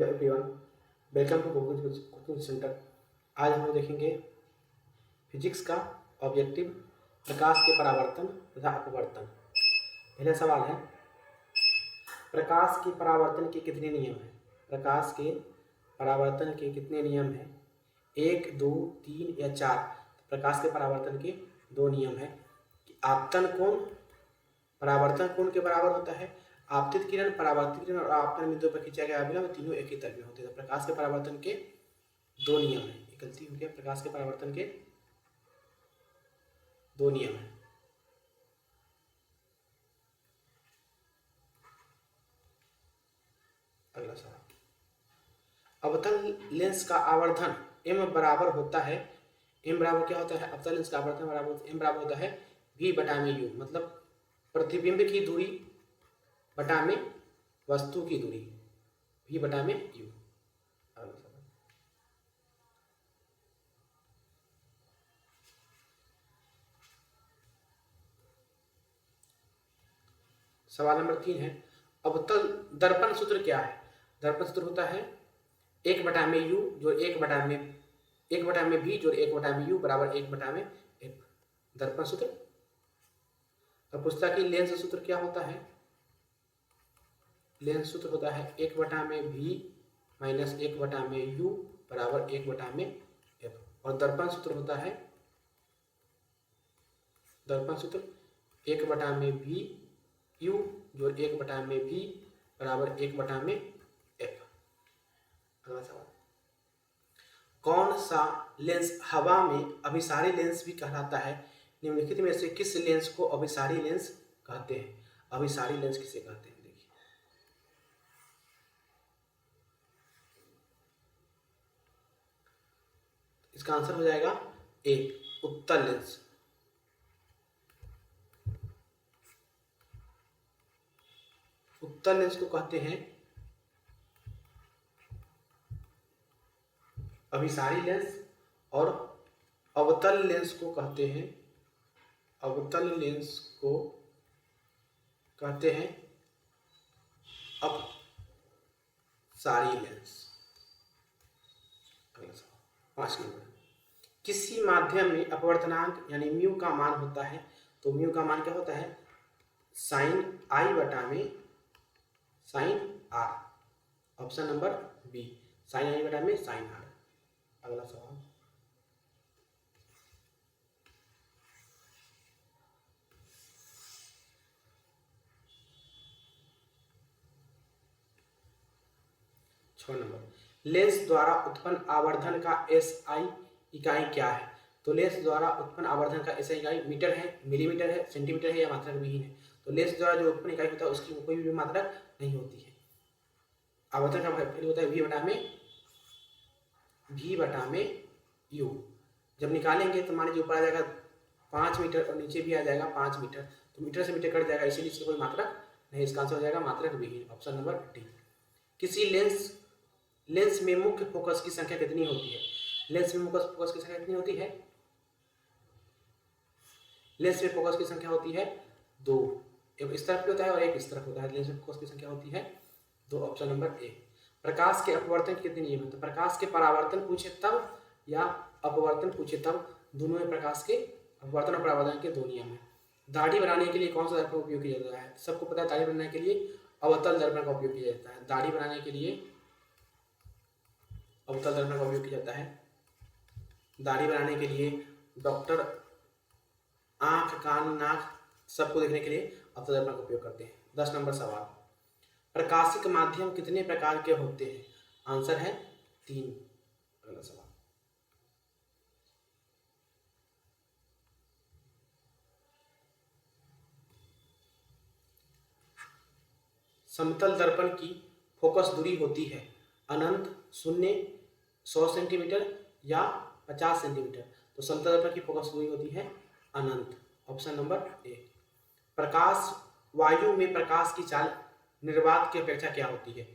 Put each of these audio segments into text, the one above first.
Hello everyone, welcome to Google coaching centre. आज हम लोग देखेंगे फिजिक्स का ऑब्जेक्टिव प्रकाश के परावर्तन तथा अपवर्तन। पहला सवाल है, प्रकाश के परावर्तन के कितने नियम हैं? प्रकाश के परावर्तन के कितने नियम हैं? 1, 2, 3 या 4? प्रकाश के परावर्तन के 2 नियम हैं कि आपतन कोण परावर्तन कोण के बराबर होता है। आपतित किरण, परावर्तित किरण और आपतन बिंदु पर खींचा गया अभिलंब तीनों एक ही तल में होते हैं। प्रकाश के परावर्तन के 2 नियम हैं। ये गलती हो गया, प्रकाश के परावर्तन के 2 नियम हैं। अगला सवाल, अवतल लेंस का आवर्धन m बराबर होता है। m बराबर क्या होता है? अवतल लेंस का आवर्धन बराबर m बराबर होता है v बटा में u, मतलब प्रतिबिंब की दूरी बटा में वस्तु की दूरी, v बटा में u। सवाल नंबर 3 है, अवतल दर्पण सूत्र क्या है? दर्पण सूत्र होता है 1 बटा में u जो 1 बटा में v जो 1 बटा में u बराबर 1 बटा में f। दर्पण सूत्र। अब पूछता कि लेंस सूत्र क्या होता है? लेंस सूत्र होता है 1 बटा में v माइनस 1 बटा में u बराबर 1 बटा में f। और दर्पण सूत्र होता है, दर्पण सूत्र 1 बटा में v u जो 1 बटा में v बराबर 1 बटा में f। अगला सवाल, कौन सा लेंस हवा में अभिसारी लेंस भी कहलाता है? निम्नलिखित में से किस लेंस को अभिसारी लेंस कहते हैं? अभिसारी लेंस किसे कहते हैं? देखिए, इसका आंसर हो जाएगा ए, उत्तल लेंस। उत्तल लेंस को कहते हैं अभिसारी लेंस और अवतल लेंस को कहते हैं, अवतल लेंस को कहते हैं अपसारी लेंस। 5 नंबर, किसी माध्यम में अपवर्तनांक यानी म्यू का मान होता है, तो म्यू का मान क्या होता है? साइन आई बटा में sine r. Option number B, sine i बटा में साइन आर। अगला सवाल, नंबर, लेंस द्वारा उत्पन्न आवर्धन का एसआई इकाई क्या है? तो लेंस द्वारा उत्पन्न आवर्धन का एसआई इकाई मीटर है, मिलीमीटर है, सेंटीमीटर है या मात्रक विहीन है? तो लेंस द्वारा जो उत्पन्न इकाई होता है उसकी कोई भी मात्रक नहीं होती है। आवर्धन का वैल्यू होता है v बटा में u। जब निकालेंगे तो मान लीजिए ऊपर आ जाएगा 5 मीटर और नीचे भी आ जाएगा 5 मीटर, तो मीटर से मीटर कट जाएगा, इसीलिए इसकी कोई मात्रक नहीं। इसका आंसर हो जाएगा मात्रक विहीन। Option number D. किसी लेंस में मुख्य फोकस की संख्या कितनी होती है? लेंस में मुख्य फोकस की संख्या कितनी होती है? लेंस में फोकस की संख्या होती है 2। एक इस तरफ होता है और एक इस तरफ होता है। लेंस में फोकस की संख्या होती है 2। Option number A. प्रकाश के अपवर्तन के कितने नियम हैं? तो प्रकाश के परावर्तन पूछे तब या अपवर्तन पूछे तब, दोनों में प्रकाश के अपवर्तन और परावर्तन के 2 नियम हैं। दाढ़ी बनाने के लिए कौन सा दर्पण उपयोग किया जाता है? सबको पता है, दाढ़ी बनाने के लिए अवतल दर्पण का उपयोग किया जाता है। दाढ़ी बनाने के लिए अवतल दर्पण का उपयोग किया जाता है। दाढ़ी बनाने के लिए डॉक्टर आंख, कान, नाक सबको देखने के लिए अवतल दर्पण का उपयोग करते हैं। 10 नंबर सवाल, प्रकाशिक माध्यम कितने प्रकार के होते हैं? आंसर है 3। अगला सवाल, समतल दर्पण की फोकस दूरी होती है अनंत, 0, 100 सेंटीमीटर या 50 सेंटीमीटर। तो समतल दर्पण की फोकस दूरी होती है अनंत। Option number A. प्रकाश वायु में प्रकाश की चाल निर्वात की अपेक्षा क्या होती है?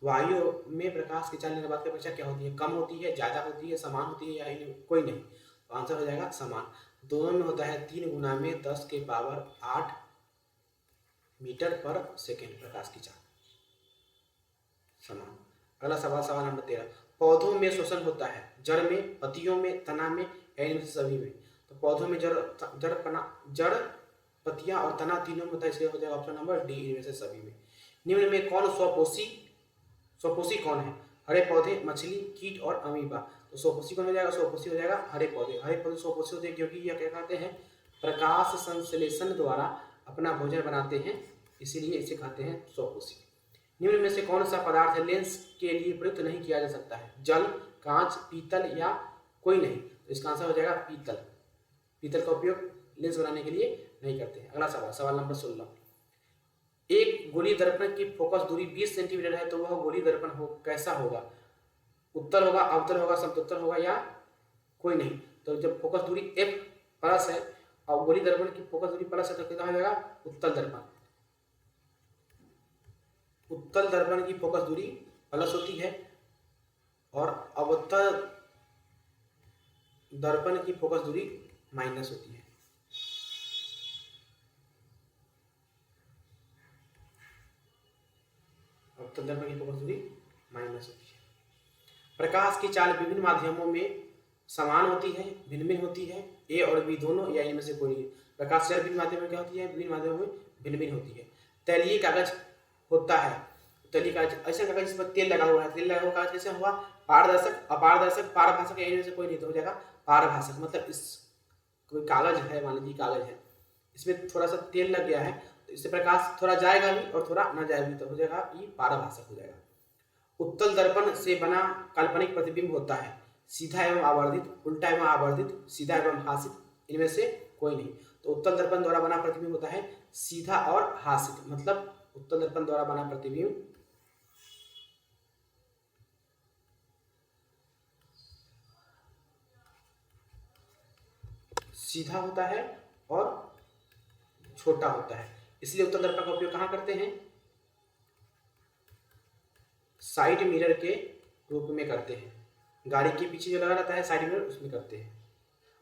वायु में प्रकाश की चाल निर्वात की अपेक्षा क्या होती है? कम होती है, ज्यादा होती है, समान होती है या कोई नहीं? तो आंसर हो जाएगा समान। दोनों में होता है 3 गुना में 10 के पावर 8 मीटर पर सेकेंड प्रकाश की चाल, समान। अगला सवाल, सवाल नंबर 13, पौधों में श्वसन होता है, जड़ में, पत्तियों में, तना में, या इनमें से सभी में? तो पौधों में जड़, पत्तियां और तना तीनों में होता है, इसलिए हो जाएगा ऑप्शन नंबर डी, इनमें से सभी में। निम्न में कौन स्वपोषी कौन है? हरे पौधे, मछली, कीट और अमीबा। तो स्वपोषी कौन हो जाएगा? स्वपोषी हो जाएगा हरे पौधे। हरे पौधे स्वपोषी होते हैं क्योंकि यह क्या कहते हैं, प्रकाश संश्लेषण द्वारा अपना भोजन बनाते हैं, इसीलिए इसे कहते हैं स्वपोषी। निम्न में से कौन सा पदार्थ लेंस के लिए प्रयुक्त नहीं किया जा सकता है? जल, कांच, पीतल या कोई नहीं? तो इसका आंसर हो जाएगा पीतल। पीतल का उपयोग लेंस बनाने के लिए नहीं करते हैं। अगला सवाल, सवाल नंबर 16, एक गोलीय दर्पण की फोकस दूरी 20 सेंटीमीटर है, तो वह गोलीय दर्पण कैसा होगा? उत्तल होगा, अवतल होगा, समतुत्तल होगा या कोई नहीं? तो जब फोकस दूरी f प्लस है और गोलीय दर्पण की फोकस दूरी प्लस है तो कितना हो जाएगा? उत्तल दर्पण। उत्तल दर्पण की फोकस दूरी प्लस होती है और अवतल दर्पण की फोकस दूरी माइनस होती है। अवतल दर्पण की फोकस दूरी माइनस होती है। प्रकाश की चाल विभिन्न माध्यमों में समान होती है, भिन्न भिन्न होती है, ए और बी दोनों या इनमें से कोई नहीं? प्रकाश चाल विभिन्न माध्यमों में क्या होती है? विभिन्न माध्यमों में भिन्न भिन्न होती है। तैलीय कागज होता है, तैलीय कागज ऐसा कागज जिस पर तेल लगा हुआ है, तेल लगा हुआ कागज कैसे हुआ? पारदर्शक, अपारदर्शक, पारभाषक, या इनमें से कोई नहीं? तो हो जाएगा पारभाषक। मतलब इस कोई कागज है, मान लीजिए कागज है, इसमें थोड़ा सा तेल लग गया है तो इससे प्रकाश थोड़ा जाएगा भी और थोड़ा न जाएगा भी, तो हो जाएगा ये पारभाषक हो जाएगा। उत्तल दर्पण से बना काल्पनिक प्रतिबिंब होता है, सीधा एवं आवर्धित, उल्टा एवं आवर्धित, सीधा एवं हासित, इनमें से कोई नहीं? तो उत्तल दर्पण द्वारा बना प्रतिबिंब होता है सीधा और हासित। मतलब उत्तल दर्पण द्वारा बना प्रतिबिंब सीधा होता है और छोटा होता है, इसलिए उत्तल दर्पण का उपयोग कहां करते हैं? साइड मिरर के रूप में करते हैं। गाड़ी के पीछे जो लगा रहता है साइड मिरर, उसमें करते हैं।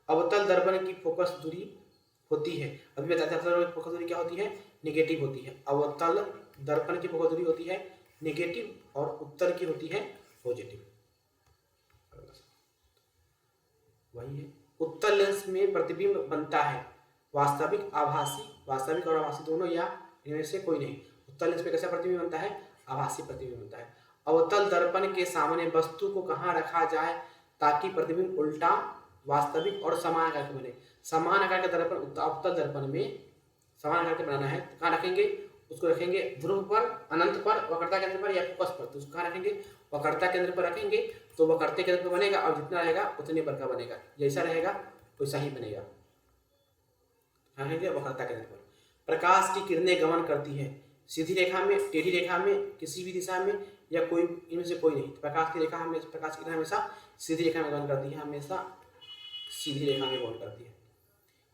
अवतल दर्पण की फोकस दूरी होती है, अभी बताते हैं फोकस दूरी क्या होती है? नेगेटिव होती है। अवतल दर्पण की फोकस दूरी होती है नेगेटिव और उत्तल की होती है पॉजिटिव। वही है। उत्तल लेंस में प्रतिबिंब बनता है वास्तविक, आभासी, वास्तविक और आभासी दोनों या इनमें से कोई नहीं? उत्तल लेंस में कैसा प्रतिबिंब बनता है? आभासी प्रतिबिंब बनता है। अवतल दर्पण के सामने वस्तु को कहाँ रखा जाए ताकि प्रतिबिंब उल्टा, वास्तविक और समान आकार के बने? समान आकार के दर्पण, अवतल दर्पण में समान आकार के बनाना है तो कहाँ रखेंगे? उसको रखेंगे ध्रुव पर, अनंत पर, वक्रता केंद्र पर या फोकस पर। तो उसको कहाँ रखेंगे? वक्रता केंद्र पर रखेंगे, तो वक्रता केंद्र पर बनेगा और जितना रहेगा उतने पर का बनेगा, जैसा रहेगा वैसा ही बनेगा। रखेंगे वक्रता केंद्र पर। प्रकाश की किरणें गमन करती है सीधी रेखा में, टेढ़ी रेखा में, किसी भी दिशा में या कोई, इनमें से कोई नहीं? प्रकाश की किरण हमेशा सीधी रेखा में गमन करती है, हमेशा सीधी रेखा में गमन करती है।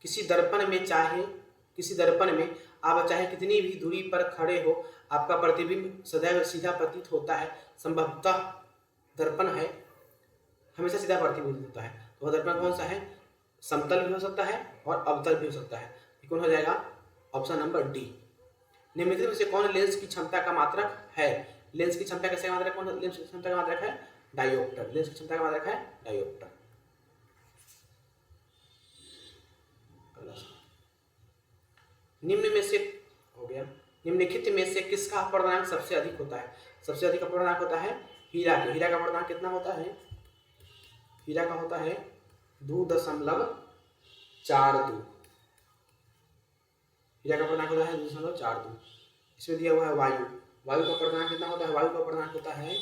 किसी दर्पण में आप चाहे कितनी भी दूरी पर खड़े हो, आपका प्रतिबिंब सदैव सीधा प्रतीत होता है। संभवतः दर्पण है हमेशा सीधा प्रतिबिंब होता है, तो वह दर्पण कौन सा है? समतल भी हो सकता है और अवतल भी हो सकता है। कौन हो जाएगा? Option number D. निम्नलिखित में से कौन लेंस की क्षमता का मात्रक है? लेंस की क्षमता कैसे मात्रक? कौन लेंस की क्षमता का मात्रक है? डायोप्टर। लेंस की क्षमता का मात्रक है डायोप्टर। निम्न में से हो गया, निम्नलिखित में से किसका अपवर्तनांक सबसे अधिक होता है? सबसे अधिक अपवर्तनांक होता है हीरा का। हीरा का अपवर्तनांक कितना होता है? हीरा का होता है 2.42। हीरा का अपवर्तनांक होता है 2.42। इसमें दिया हुआ है वायु। वायु का अपवर्तनांक कितना होता है? वायु का अपवर्तनांक होता है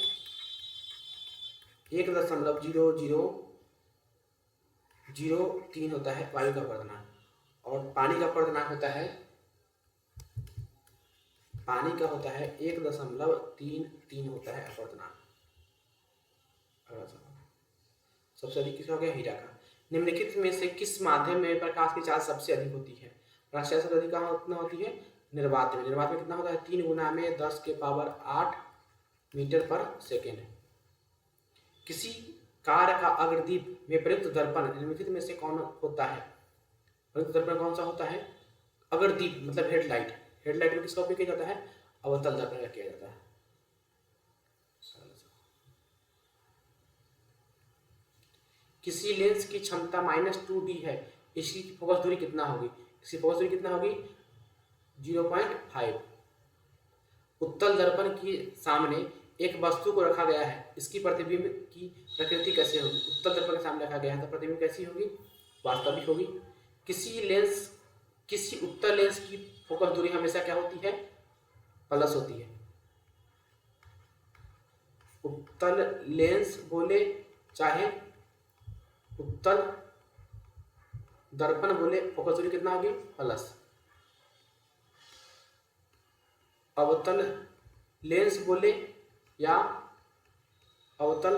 1.0003 होता है वायु का अपवर्तनांक। और पानी का अपवर्तनांक होता है 1.33 होता है अपवर्तनांक। सबसे अधिक किसका हो गया? हीरा का। निम्नलिखित में से किस माध्यम में प्रकाश की चाल सबसे अधिक होती है? प्रकाश की चाल सबसे अधिक कहाँ कितना होती है? निर्वात में। निर्वात में कितना होता है? 3 गुना में 10⁸ मीटर पर सेकेंड। किसी कार का अग्रदीप में प्रयुक्त दर्पण निम्नलिखित में से कौन होता है? प्रयुक्त दर्पण कौन सा होता है? अग्रदीप मतलब हेडलाइट। हेडलाइट में किसका उपयोग किया जाता है? अवतल दर्पण का किया जाता है। किसी लेंस की क्षमता -2D है, इसकी फोकस दूरी कितना होगी? इसकी फोकस दूरी कितना होगी? 0.5। उत्तल दर्पण के सामने एक वस्तु को रखा गया है, इसकी प्रतिबिंब की प्रकृति कैसे होगी? उत्तल दर्पण के सामने रखा गया है तो प्रतिबिंब कैसी होगी? वास्तविक होगी। किसी उत्तल लेंस की फोकस दूरी हमेशा क्या होती है? प्लस होती है। उत्तल लेंस बोले चाहे उत्तल दर्पण बोले, फोकस दूरी कितना होगी? प्लस। अवतल लेंस बोले या अवतल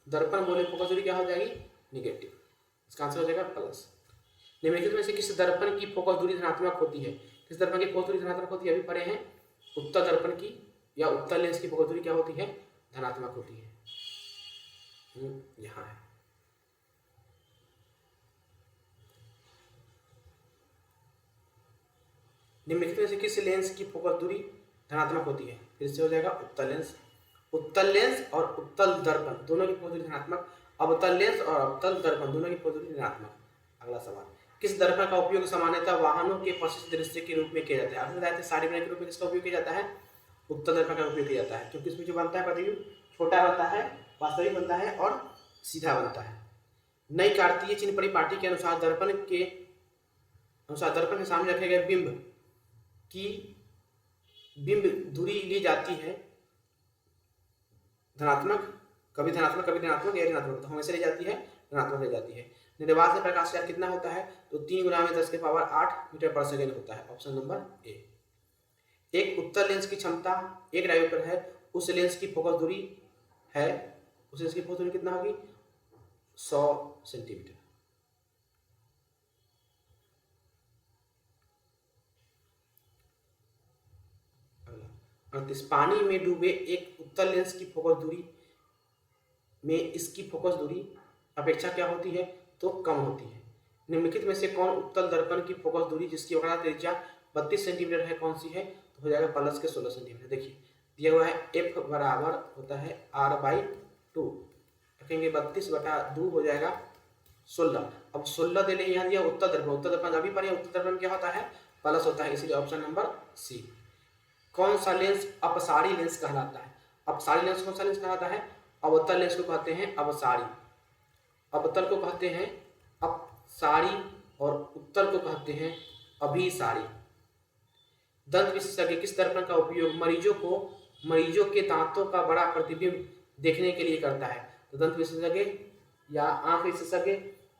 दर्पण बोले, फोकस दूरी क्या हो जाएगी? निगेटिव। इसका आंसर हो जाएगा प्लस। निम्नलिखित में से किस दर्पण की फोकस दूरी धनात्मक होती है? किस दर्पण की फोकस दूरी धनात्मक होती है? अभी पढ़े हैं। उत्तल दर्पण की या उत्तल लेंस की फोकस दूरी क्या होती है? धनात्मक होती है। यहाँ है। निम्नलिखित में से किस लेंस की फोकस दूरी धनात्मक होती है? फिर से हो जाएगा उत्तल लेंस। उत्तल लेंस और उत्तल दर्पण दोनों की फोकस दूरी धनात्मक। अवतल लेंस और अवतल दर्पण दोनों की फोकस दूरी ऋणात्मक। अगला सवाल, किस दर्पण का उपयोग सामान्यतः वाहनों के प्रशस्त दृश्य के रूप में किया जाता है? आपने बताया था साड़ी बनाने के रूप में किसका उपयोग किया जाता है? उत्तल दर्पण का उपयोग किया जाता है, क्योंकि इसमें जो बनता है प्रतिबिंब छोटा बनता है, वास्तविक बनता है और सीधा बनता है। नई कार्तीय चिन्ह परिपाटी के अनुसार दर्पण के सामने रखे गए बिंब की बिंब दूरी ली जाती है धनात्मक, कभी धनात्मक कभी ऋणात्मक या ऋणात्मक, तो हमेशा ली जाती है ऋणात्मक ली जाती है। निर्वात से प्रकाश यार कितना होता है? तो 3 × 10⁸ मीटर पर सेकेंड होता है। Option number A. एक उत्तल लेंस की क्षमता 1 डायोप्टर है, उस लेंस की फोकस दूरी है, उस लेंस की फोकस दूरी कितना होगी? 100 सेंटीमीटर। पानी में डूबे एक उत्तल लेंस की फोकस दूरी में इसकी फोकस दूरी अपेक्षा क्या होती है? तो कम होती है। निम्नलिखित में से कौन उत्तल दर्पण की फोकस दूरी जिसकी वक्रता त्रिज्या 32 सेंटीमीटर है कौन सी है? तो हो जाएगा प्लस के 16 सेंटीमीटर। देखिए दिया हुआ है F बराबर होता है R/2, रखेंगे 32/2 हो जाएगा 16। अब 16 दे लें, यहाँ दिया उत्तल दर्पण अभी पढ़े, उत्तल दर्पण क्या होता है? प्लस होता है, इसलिए ऑप्शन नंबर सी। कौन सा लेंस अपसारी लेंस कहलाता है? अपसारी लेंस कौन सा लेंस कहलाता है? अवतल लेंस को कहते हैं अपसारी, अवतल को कहते हैं अपसारी और उत्तल को कहते हैं अभिसारी। दंत विशेषज्ञ किस दर्पण का उपयोग मरीजों के दांतों का बड़ा प्रतिबिंब देखने के लिए करता है? तो दंत विशेषज्ञ या आंख विशेषज्ञ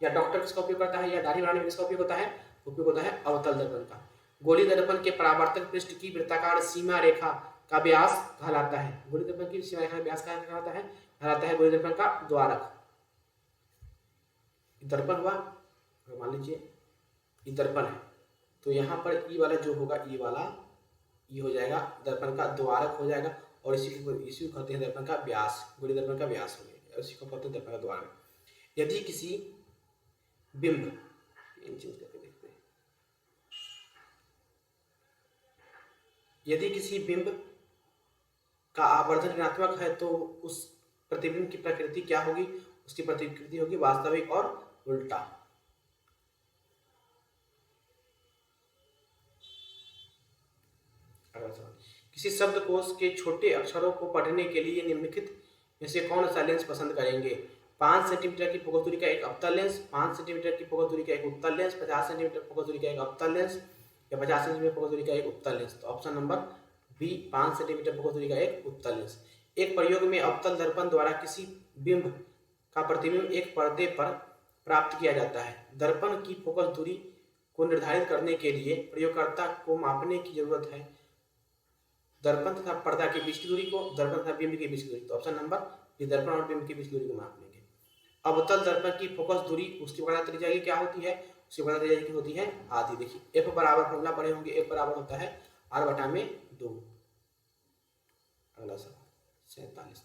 या डॉक्टर किसका उपयोग करता है, या दाढ़ी बनाने में किसका उपयोग होता है? उपयोग होता है अवतल दर्पण का। गोली दर्पण के परावर्तक पृष्ठ की वृत्ताकार सीमा रेखा का व्यास कहलाता है। गोली दर्पण की सीमा रेखा का व्यास कहलाता है गोली दर्पण का द्वारक। दर्पण हुआ, मान लीजिए ये दर्पण है, तो यहाँ पर ई वाला जो होगा, ई वाला ये हो जाएगा दर्पण का द्वारक हो जाएगा, और इसी को कहते हैं दर्पण का व्यास, गोली दर्पण का व्यास हो गया, इसी को कहते हैं दर्पण का द्वारक। यदि किसी बिंब, देखते हैं, यदि किसी बिंब का आवर्धन ऋणात्मक है तो उस प्रतिबिंब की प्रकृति क्या होगी? उसकी प्रतिकृति होगी वास्तविक और उल्टा। किसी शब्दकोश के छोटे अक्षरों को पढ़ने के लिए निम्नलिखित में से कौन सा लेंस पसंद करेंगे? 5 सेंटीमीटर की फोकस दूरी का एक अवतल लेंस, 5 सेंटीमीटर की फोकस दूरी का एक उत्तल लेंस, 50 सेंटीमीटर फोकस दूरी का एक अवतल लेंस या 50 सेंटीमीटर फोकस दूरी का एक उत्तल लेंस। तो option number B 5 centimetre focus दूरी का एक उत्तल लेंस। एक प्रयोग में अवतल दर्पण द्वारा किसी बिंब का प्रतिबिंब एक पर्दे पर प्राप्त किया जाता है। दर्पण की फोकस दूरी को निर्धारित करने के लिए प्रयोगकर्ता को मापने की जरूरत है दर्पण तथा पर्दा के बीच की दूरी को, दर्पण तथा बिंब के बीच की दूरी। तो ऑप्शन नंबर बी दर्पण और बिंब के बीच की दूरी को माप लेंगे। अवतल दर्पण की फोकस दूरी उसकी वक्रता त्रिज्या की क्या होती है? उसकी वक्रता त्रिज्या की होती है आधी। देखिए F बराबर फॉर्मूला पढ़े होंगे, F बराबर होता है R/2। अगला सवाल 47,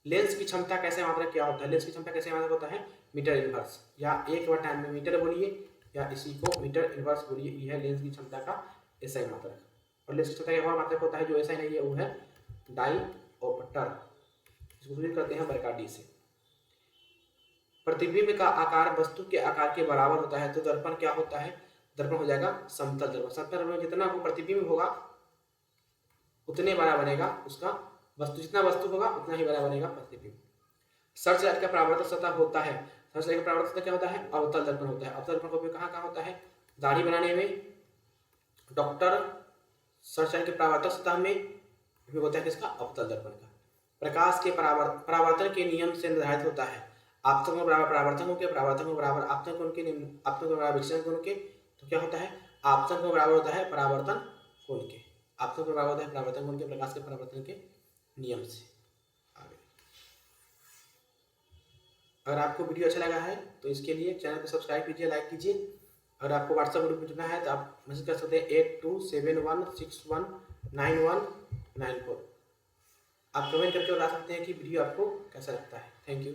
लेंस की क्षमता कैसे मात्रक क्या होता है? लेंस की क्षमता कैसे मात्रक होता है? मीटर इनवर्स, या 1/m मीटर बोलिए या इसी को मीटर इनवर्स बोलिए, यह है लेंस की क्षमता का एसआई मात्रक। और लेंस की क्षमता का और मात्रक होता है जो एसआई नहीं है, वो है डाईऑप्टर, इसको सूचित करते हैं बड़का डी से। प्रतिबिंब का आकार वस्तु के आकार के बराबर होता है तो दर्पण क्या होता है, दर्पण हो जाएगा समतल दर्पण। समतल दर्पण में जितना वो प्रतिबिंब होगा उतने बड़ा बनेगा उसका वस्तु, जितना वस्तु होगा उतना ही बड़ा बनेगा प्रतिबिंब। सर्च लाइट का परावर्तन सतह होता है, सर्च लाइट का परावर्तन सतह क्या होता है, अवतल दर्पण होता है। अवतल दर्पण का उपयोग कहाँ कहाँ होता है, दाढ़ी बनाने में, डॉक्टर सर्च लाइट के परावर्तक सतह में उपयोग होता है किसका, अवतल दर्पण का। प्रकाश के परावर्तन के नियम से निर्धारित होता है, आपतन को बराबर परावर्तन कोण के, परावर्तन को बराबर आपतन कोण के, आपतन को बराबर विचलन कोण के। तो क्या होता है, आपतन को बराबर होता है परावर्तन कोण के, आपतन को बराबर होता है परावर्तन कोण के प्रकाश के परावर्तन के नियम से। आगे अगर आपको वीडियो अच्छा लगा है तो इसके लिए चैनल को सब्सक्राइब कीजिए, लाइक कीजिए। अगर आपको व्हाट्सएप ग्रुप में जुड़ना है तो आप मैसेज कर सकते हैं 8271619194। आप कमेंट करके बता सकते हैं कि वीडियो आपको कैसा लगता है। Thank you.